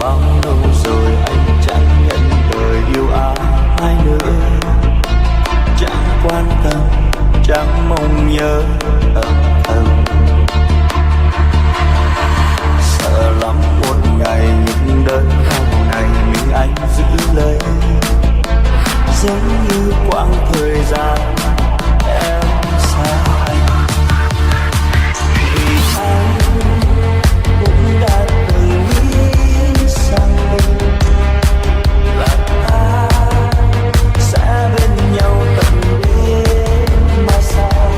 bao lâu rồi anh chẳng nhận lời yêu ai nữa, chẳng quan tâm, chẳng mong nhớ âm thầm. Sợ lắm một ngày những đớn đau này mình anh giữ lấy, giống như quãng thời gian em xa anh. Vì anh cũng đã từng nghĩ rằng là ta sẽ bên nhau tận đêm, mà sao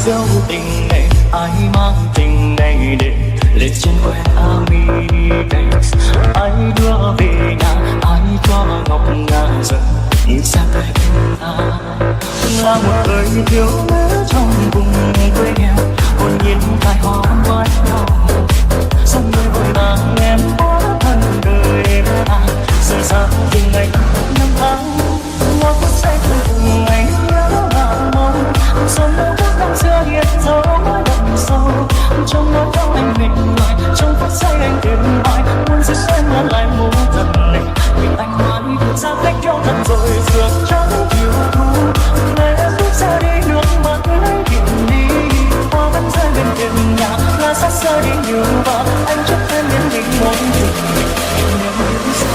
giấu tình này, ai mang tình này để lên trên que Amidex. Ai đưa về nhà, ai cho ngọc ngà rơi nhìn sang tay ta. Là một đời thiếu nữ trong vùng quê nghèo, hồn nhiên tai hoa mái nhau. Sông người vội vàng em hóa thân đời ta, rời xa từng ngày năm tháng. Ngõ phút say cùng ngày nhớ và mong sống đâu năm xưa hiện dấu đậm sâu trong nỗi đau anh mệt mỏi, trong phút giây anh tìm hỏi muốn giữ em ở lại một lần này vì anh mãi vượt xa cách nhau thật rồi dược trắng yêu thu để em bước ra đi nước mắt lấy tìm đi hoa vẫn rơi bên thềm nhà là xa xôi đi nhiều và anh chúc em đến định một chuyện niềm yêu sâu.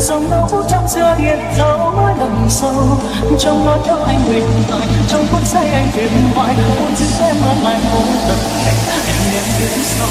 Dòng đau trong xưa hiện dấu đậm sâu trong nỗi đau anh mệt mỏi trong phút giây anh tìm hoài muốn giữ em ở lại một lần này em nên biết sâu.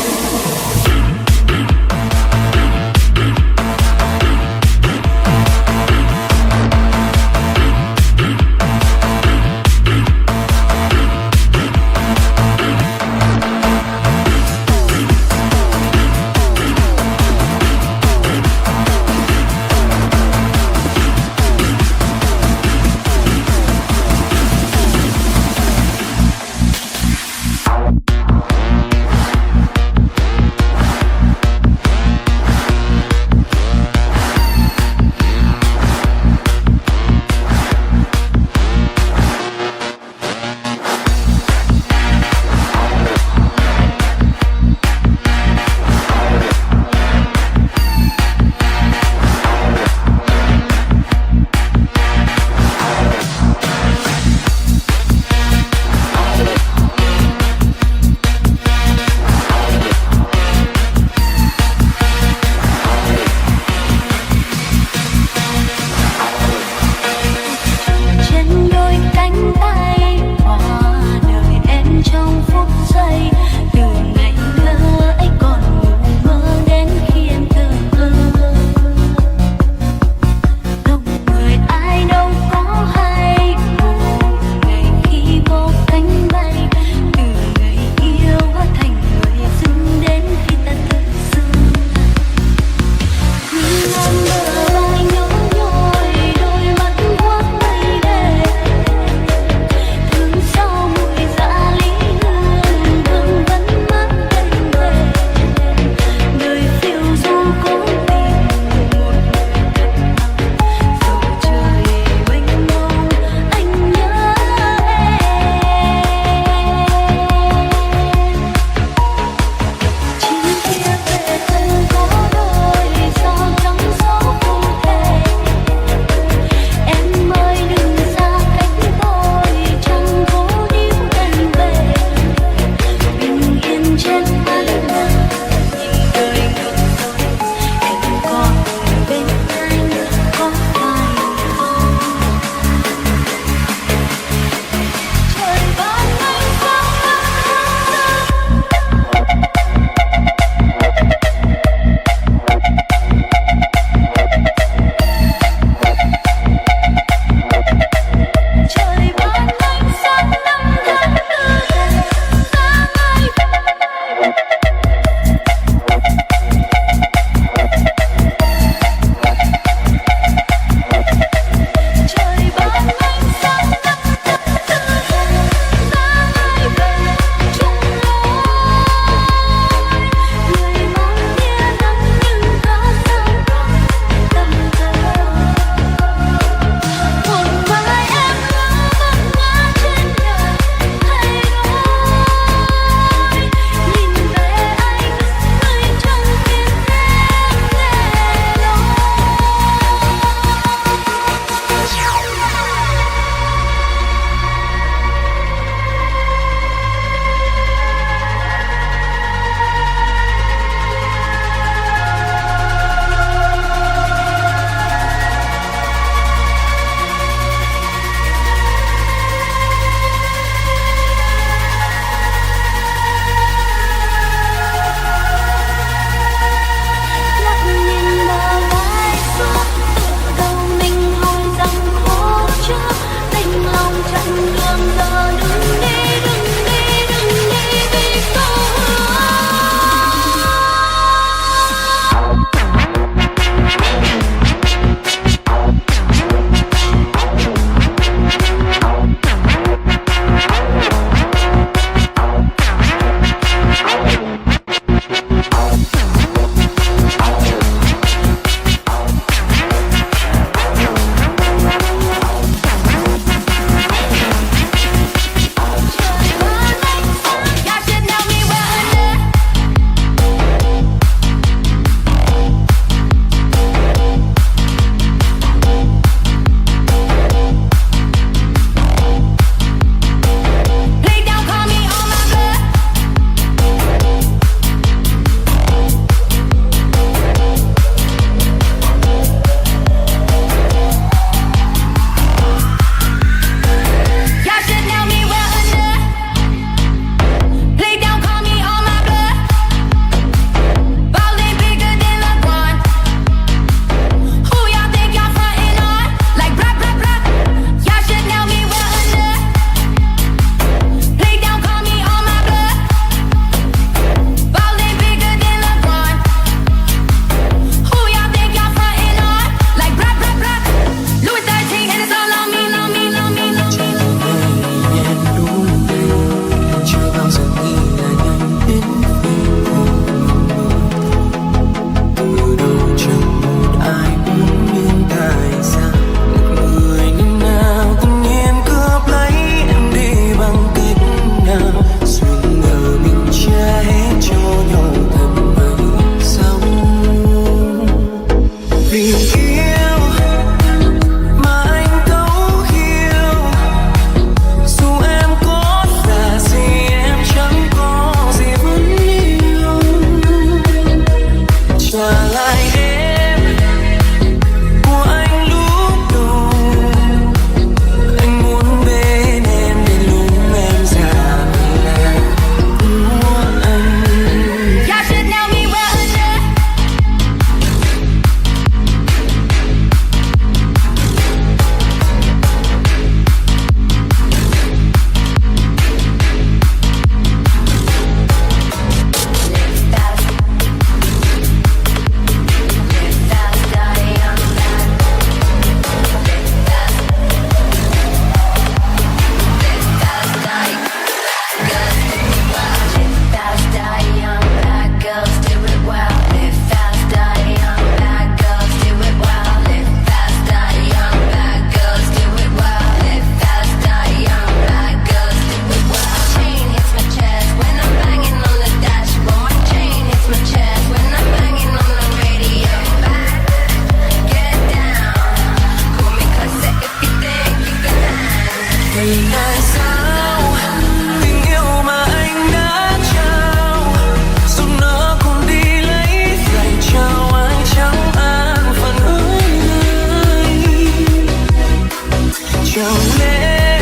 Chẳng lẽ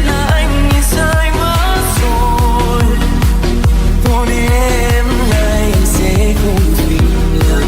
là anh nhìn sai mất rồi, thôi đi em lại anh sẽ không tìm lại.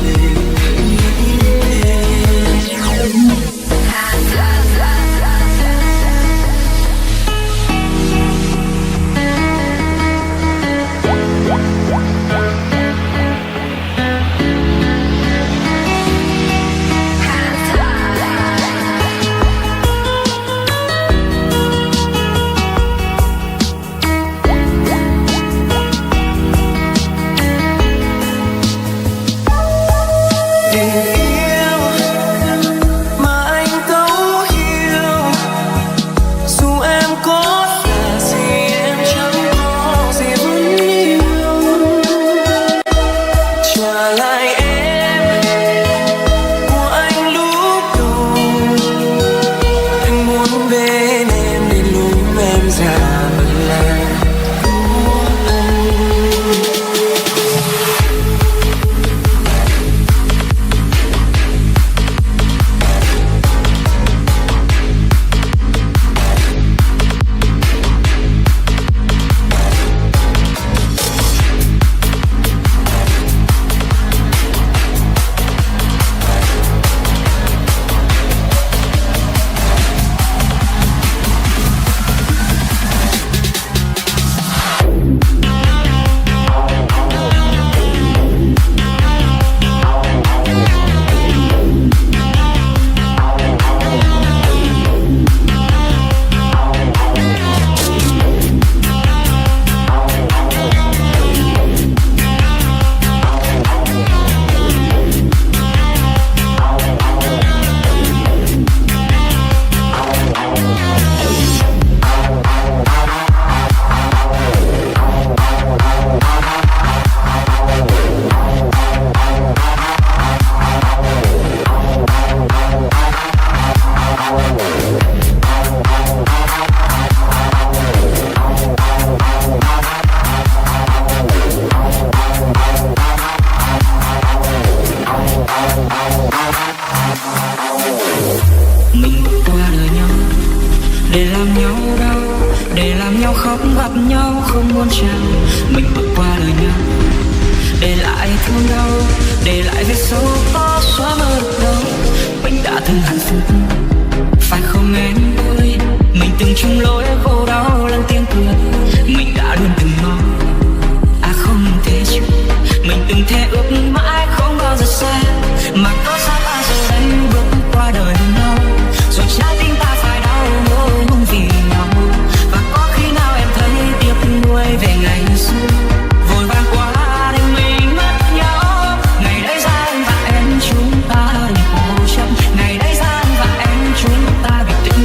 Ngày đấy ra anh và em chúng ta bị tình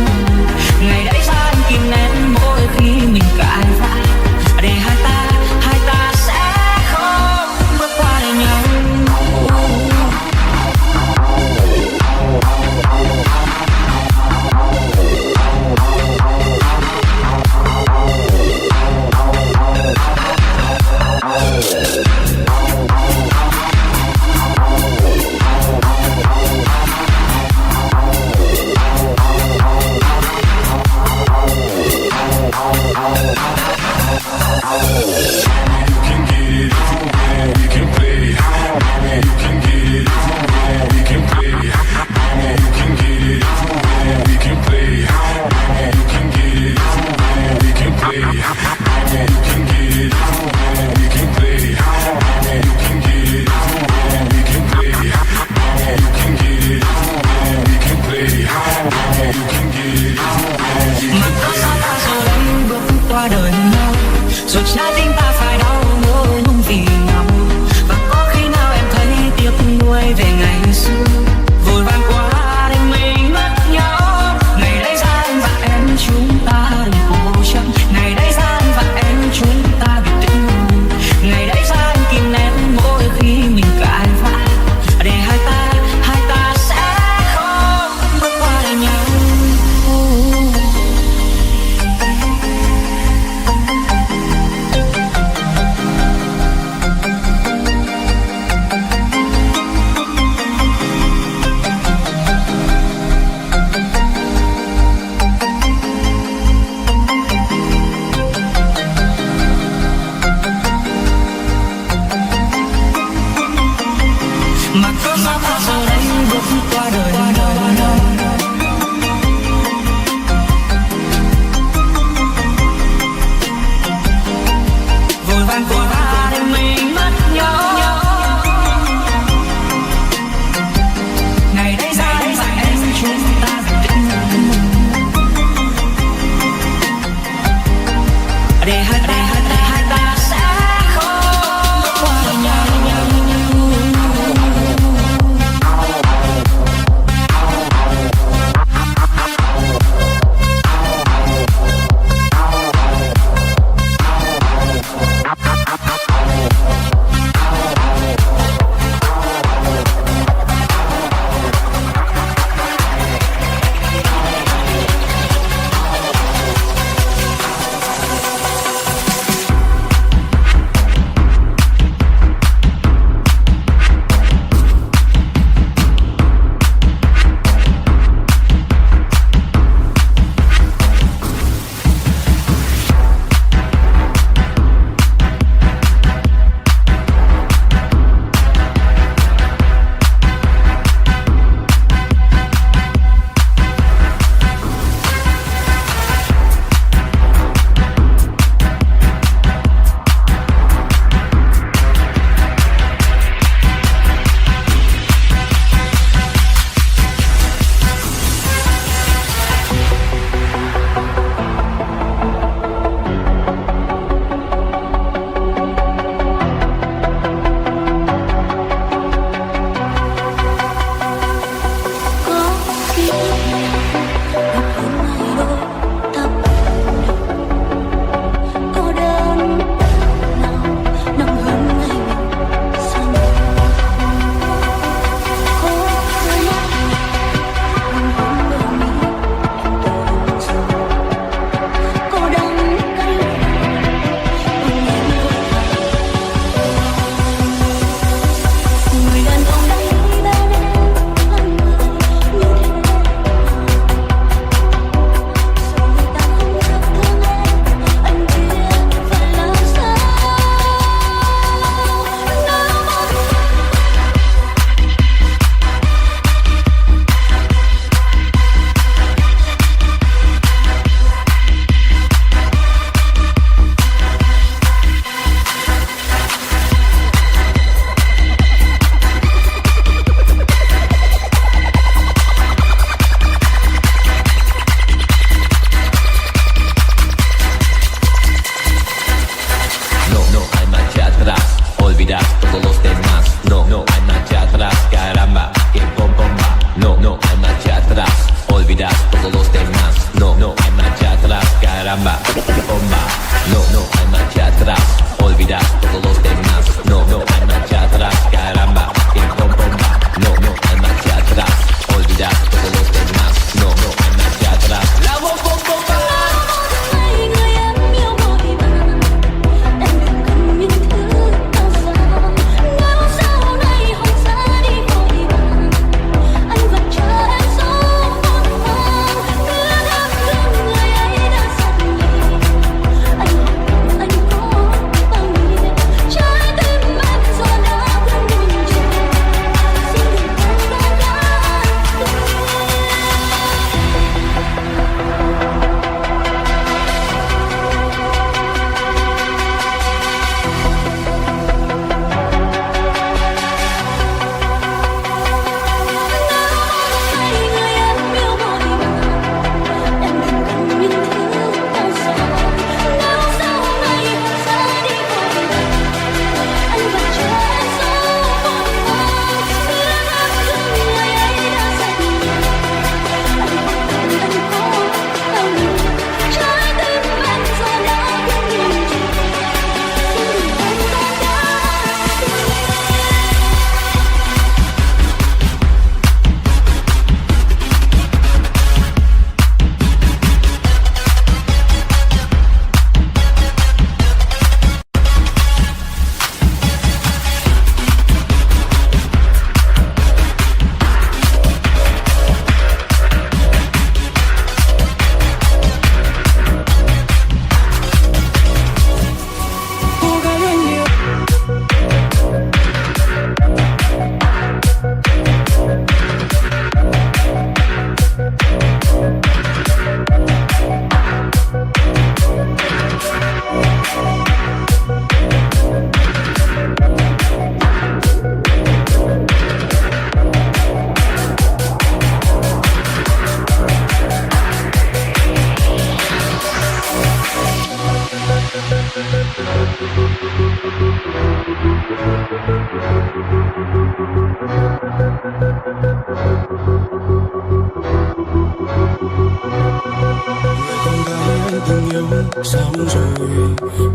sao rồi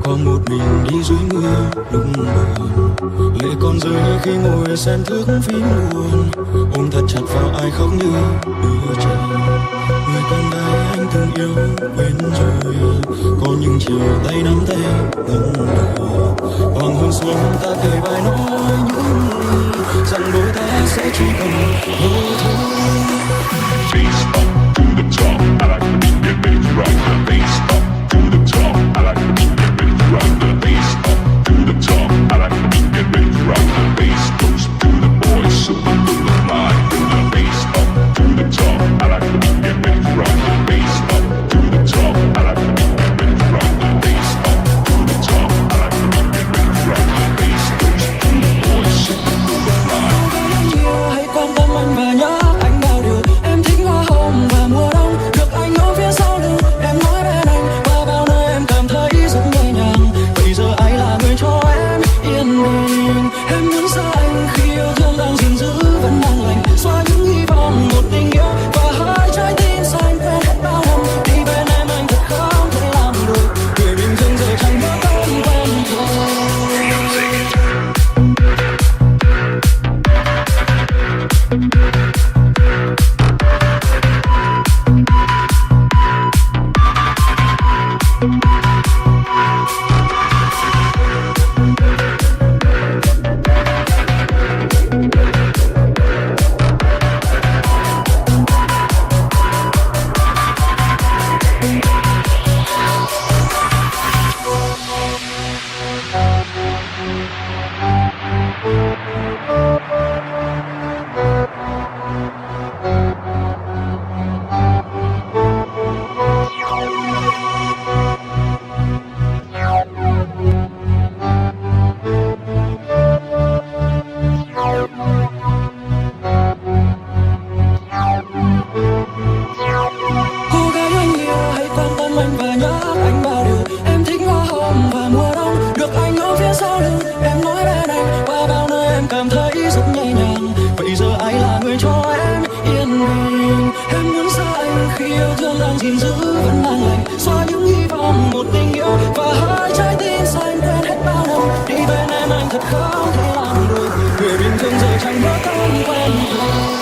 còn một mình đi dưới mưa lúc buồn, lệ còn rơi khi ngồi xem thước phim buồn, ôm thật chặt vào ai khóc như đứa trẻ. Người con gái anh từng yêu quên rồi, có những chiều tay nắm tay ngẩn ngơ, hoàng hôn xuống ta kể bài nói những lời rằng đôi ta sẽ chỉ còn mơ thôi. Face up to the top, I like the beat, get ready to rock the face up to the top, I like the beat, get ready to rock the face up to the top, I like the beat, get ready to rock the bass goes to the boys, so we will fly to the face up to the top, I like the beat, get ready to rock the bass up to the top, I like the beat, get ready to rock the bass up to the top, I like the beat, get ready to rock the bass goes to the boys, so we will fly. Hãy quan tâm anh và nhớ anh bao điều. Em thích hoa hồng và mùa đông, được anh ở phía sau lưng. Em nói bên anh qua bao nơi em cảm thấy rất nhẹ nhàng. Bây giờ ai là người cho em yên bình? Em muốn xa anh khi yêu thương đang gìn giữ vẫn đang lành, xóa những hy vọng một tình yêu và hai trái tim xanh quên hết bao năm. Đi bên em anh thật không thể làm được, người bình thường giờ chẳng nhớ tên quen thuộc.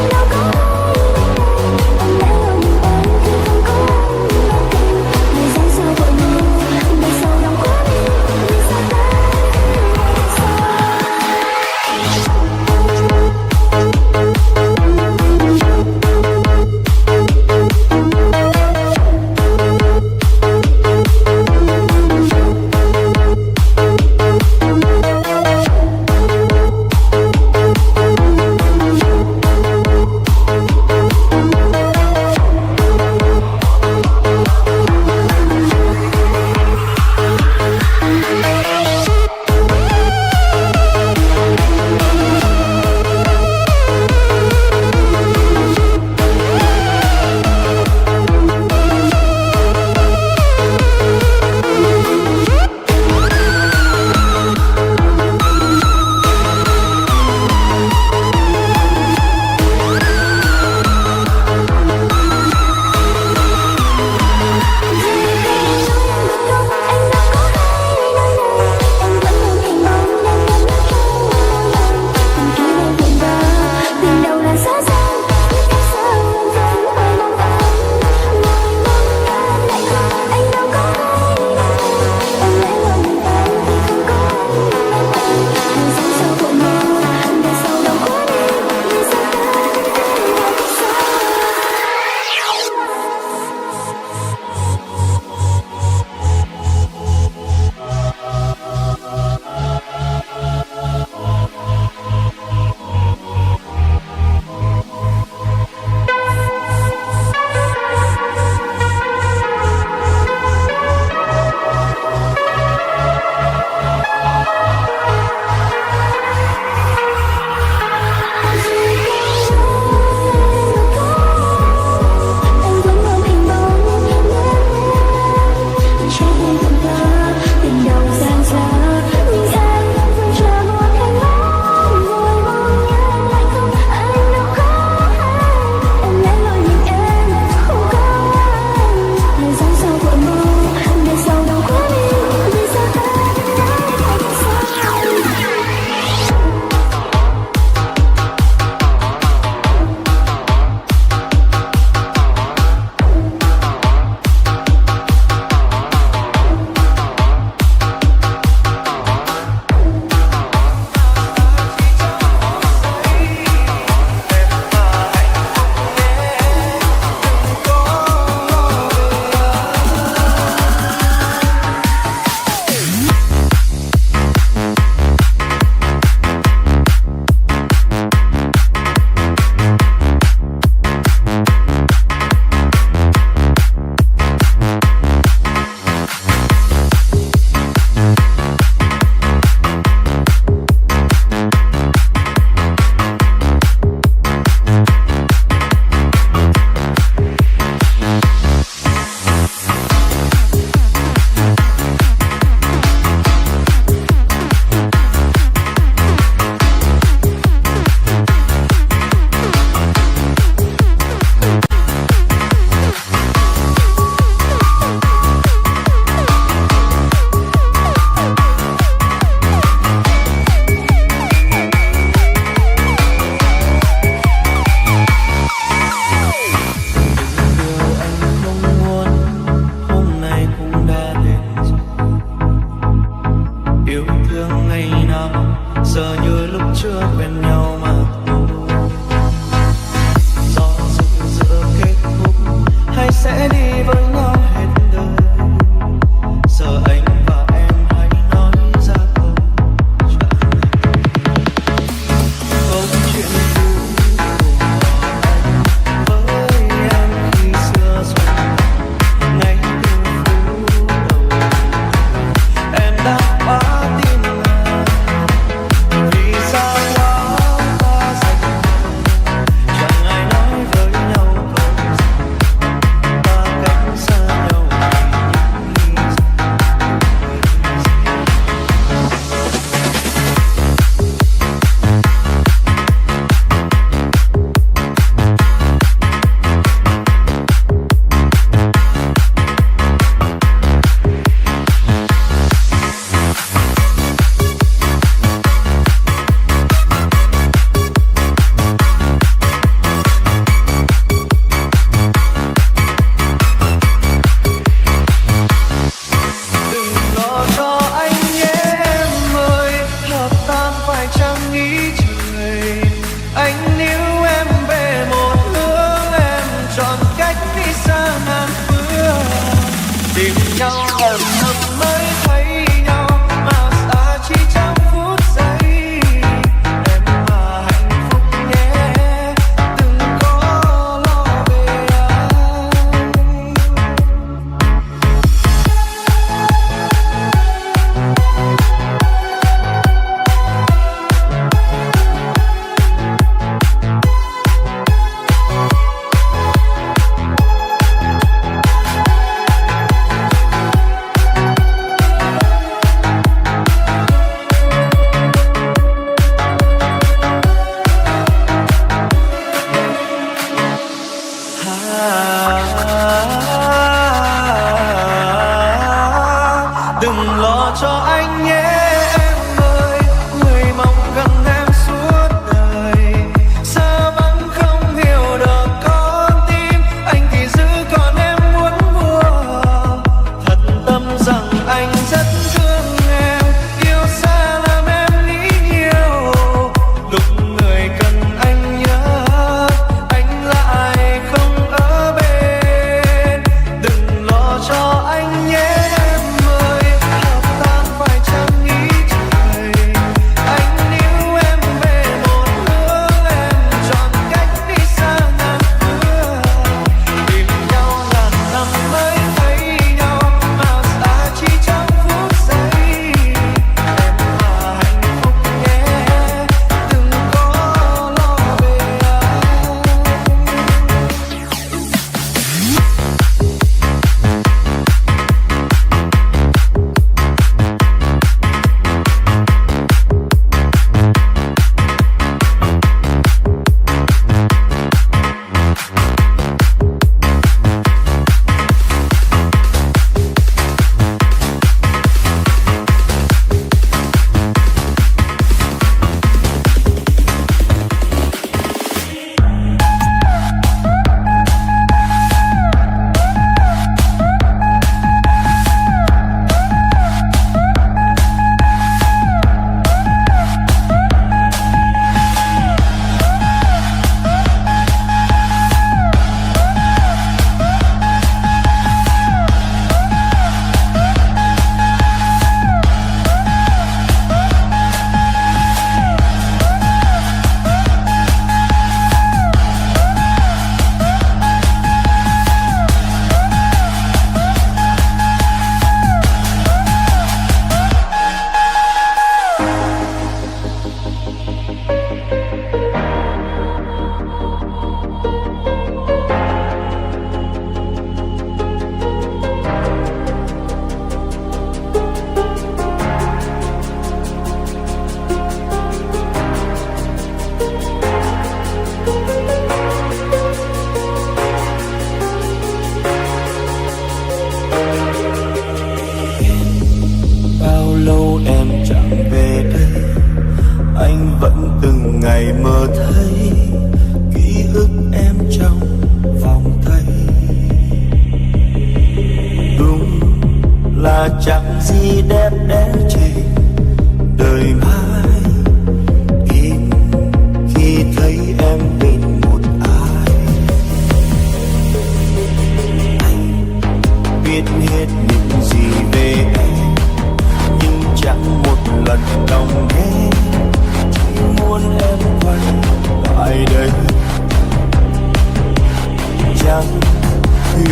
Anh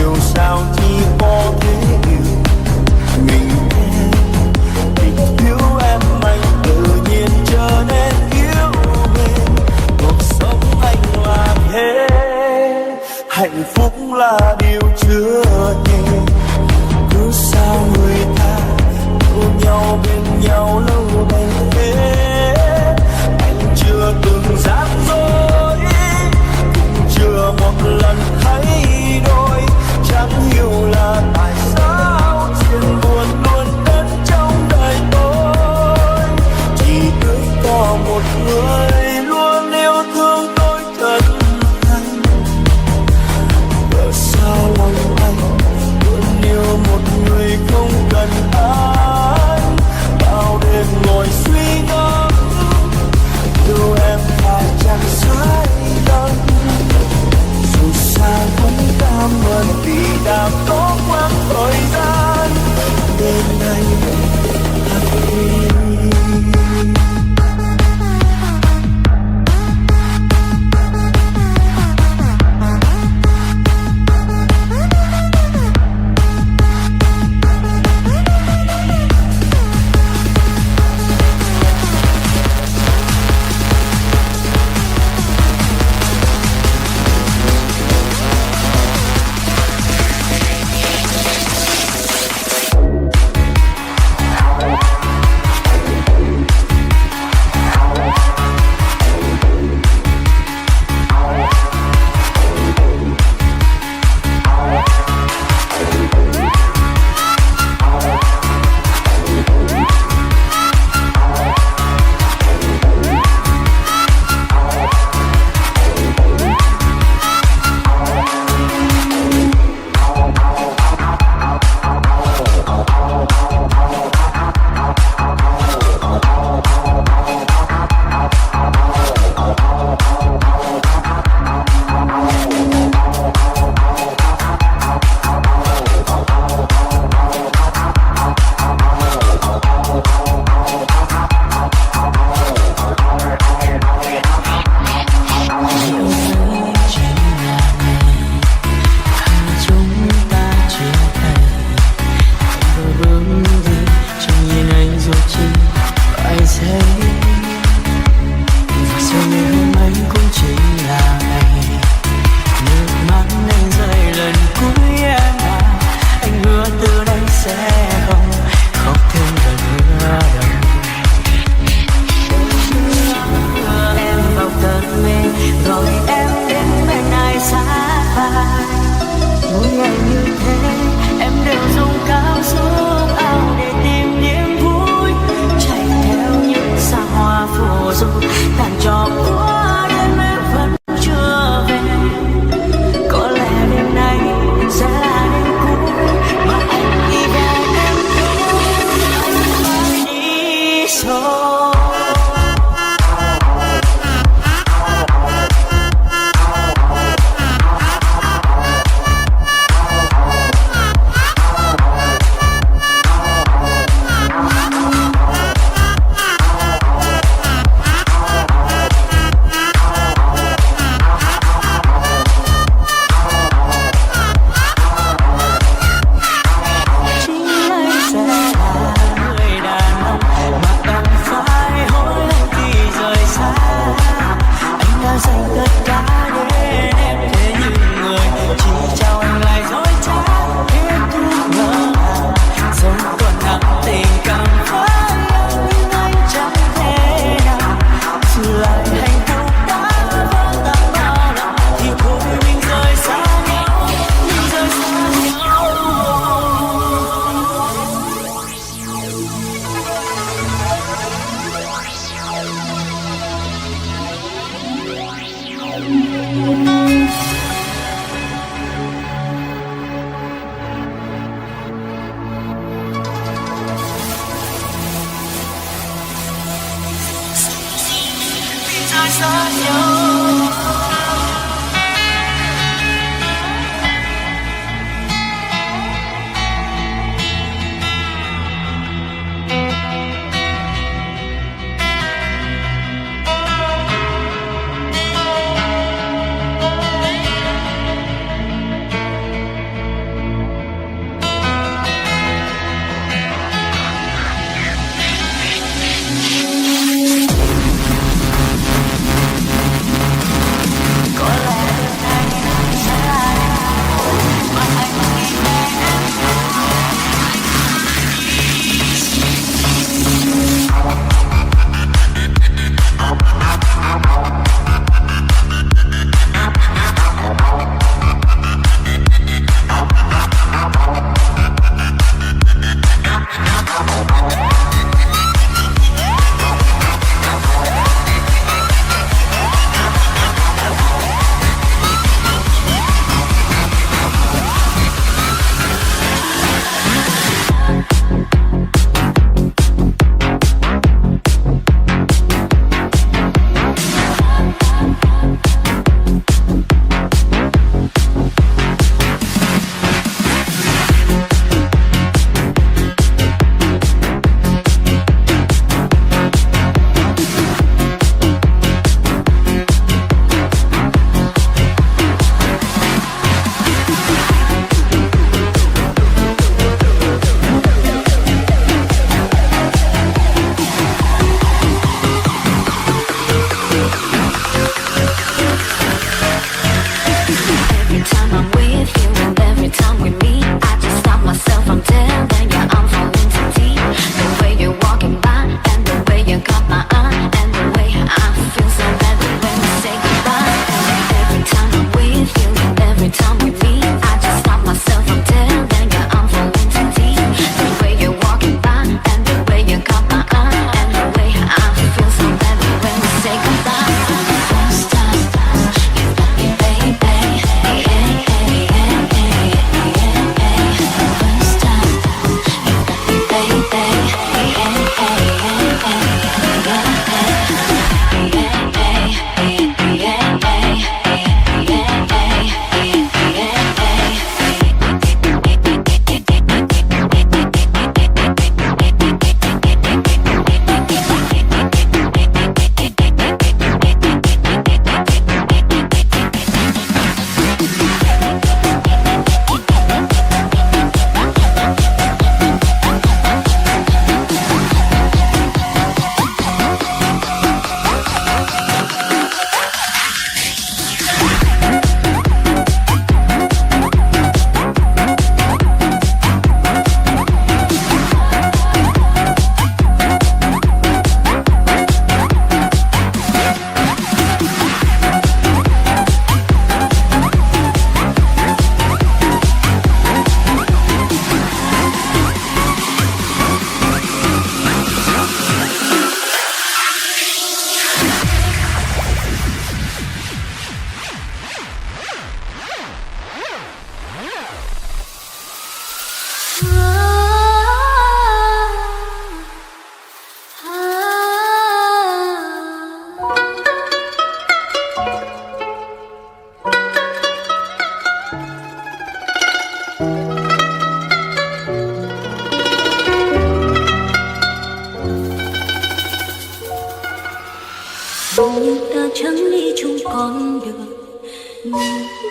yêu sao chỉ có thể yêu mình em. Tình yêu em anh tự nhiên trở nên yêu mến. Cuộc sống anh là thế, hạnh phúc là điều chưa thể. Cứ sao người ta ôm nhau bên nhau lâu bền thế. Anh chưa từng gian dối, cũng chưa một lần thấy đôi. Chẳng hiểu là tại sao chuyện buồn luôn đến trong đời tôi. Chỉ biết có một người luôn yêu thương tôi thật thành. Ở sao lòng anh luôn yêu một người không cần anh. Bao đêm ngồi suy ngẫm yêu em phải chẳng sai lầm. Dù sao vẫn cảm ơn vì đã có quãng thời gian bên anh thật yêu.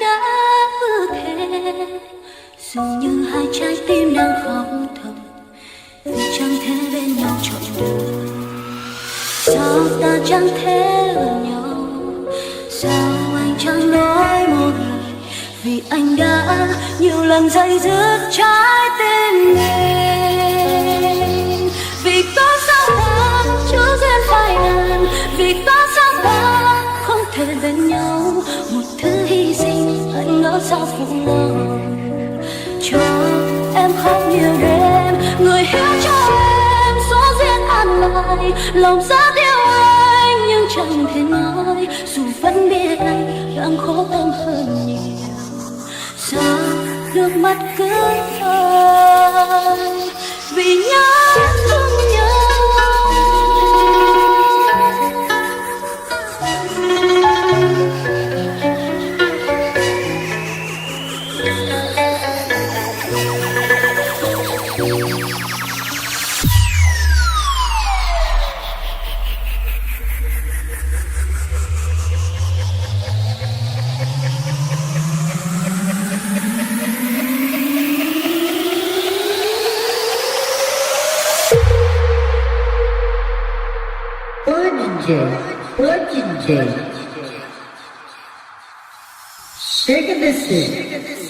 đã ước thề dường như hai trái tim đang khóc thầm vì chẳng thể bên nhau trọn đời. Sao ta chẳng thể gần nhau, sao anh chẳng nói một lời, vì anh đã nhiều lần dây dứt trái tim mình. Vì có sao ta chưa duyên phai ngàn, vì có sao ta không thể bên nhau, một thứ hy sinh anh ngỡ sao phụ lòng cho em khóc nhiều đêm. Người hiểu cho em số duyên an lại, lòng rất yêu anh nhưng chẳng thể nói, dù vẫn biết anh đang khổ em hơn nhiều. Sao nước mắt cứ rơi vì nhớ thương nhau. Legendary. Shake this.